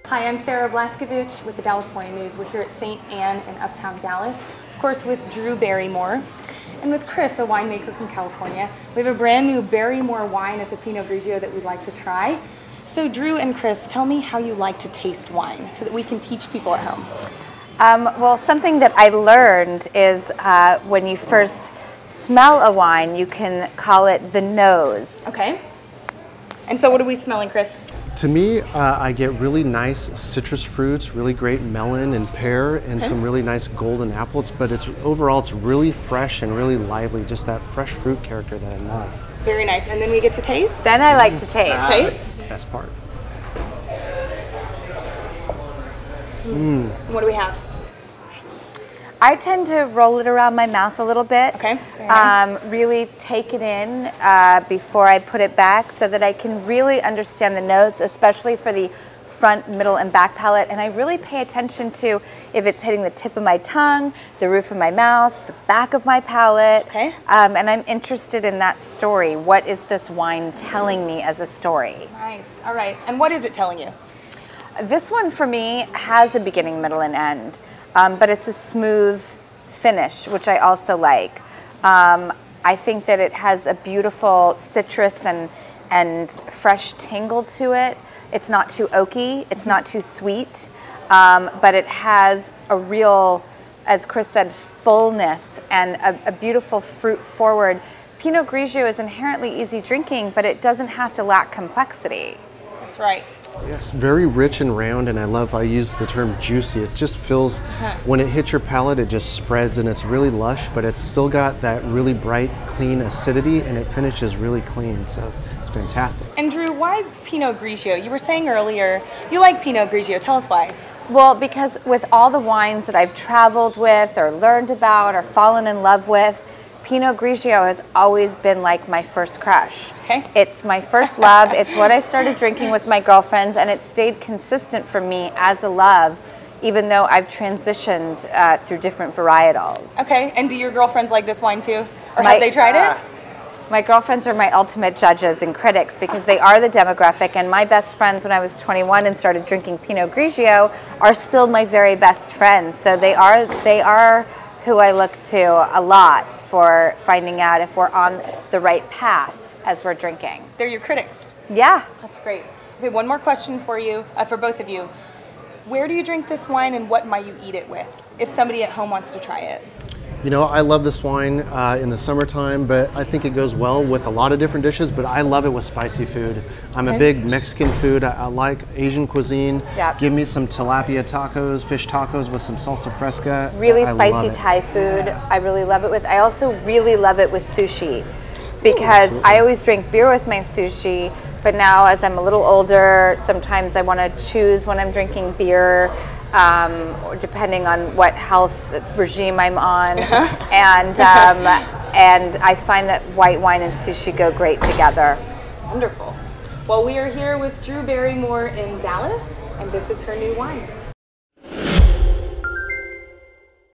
Hi, I'm Sarah Blaskovich with the Dallas Morning News. We're here at St. Anne in Uptown Dallas, of course with Drew Barrymore and with Kris, a winemaker from California. We have a brand new Barrymore wine. It's a Pinot Grigio that we'd like to try. So Drew and Kris, tell me how you like to taste wine so that we can teach people at home. Well, something that I learned is when you first smell a wine, you can call it the nose. Okay. And so what are we smelling, Kris? To me, I get really nice citrus fruits, really great melon and pear, and some really nice golden apples, but overall it's really fresh and really lively, just that fresh fruit character that I love. Very nice. And then we get to taste? Then I like to taste. Okay. Best part. What do we have? I tend to roll it around my mouth a little bit. Okay. Really take it in before I put it back so that I can really understand the notes, especially for the front, middle, and back palate. And I really pay attention to if it's hitting the tip of my tongue, the roof of my mouth, the back of my palate. Okay. And I'm interested in that story. What is this wine telling me as a story? Nice. All right. And what is it telling you? This one for me has a beginning, middle, and end. But it's a smooth finish, which I also like. I think that it has a beautiful citrus and fresh tingle to it. It's not too oaky, it's not too sweet, but it has a real, as Kris said, fullness and a beautiful fruit forward. Pinot Grigio is inherently easy drinking, but it doesn't have to lack complexity. That's right. Yes, very rich and round, and I use the term juicy. It just feels, when it hits your palate, it just spreads, and it's really lush, but it's still got that really bright, clean acidity, and it finishes really clean, so it's fantastic. And Drew, why Pinot Grigio? You were saying earlier you like Pinot Grigio. Tell us why. Well, because with all the wines that I've traveled with or learned about or fallen in love with, Pinot Grigio has always been like my first crush. Okay. It's my first love. It's what I started drinking with my girlfriends, and it stayed consistent for me as a love, even though I've transitioned through different varietals. Okay, and do your girlfriends like this wine too? Or have they tried it? My girlfriends are my ultimate judges and critics because they are the demographic, and my best friends when I was 21 and started drinking Pinot Grigio are still my very best friends. So they are who I look to a lot for finding out if we're on the right path as we're drinking. They're your critics. Yeah. That's great. Okay, one more question for you, for both of you. Where do you drink this wine and what might you eat it with if somebody at home wants to try it? You know, I love this wine in the summertime, but I think it goes well with a lot of different dishes, but I love it with spicy food. I'm a big Mexican food. I like Asian cuisine. Yep. Give me some tilapia tacos, fish tacos with some salsa fresca. Really I spicy Thai food. I really love it with. I also really love it with sushi because I always drink beer with my sushi, but now as I'm a little older, sometimes I want to choose when I'm drinking beer. Or depending on what health regime I'm on, and I find that white wine and sushi go great together. Wonderful. Well, we are here with Drew Barrymore in Dallas, and this is her new wine.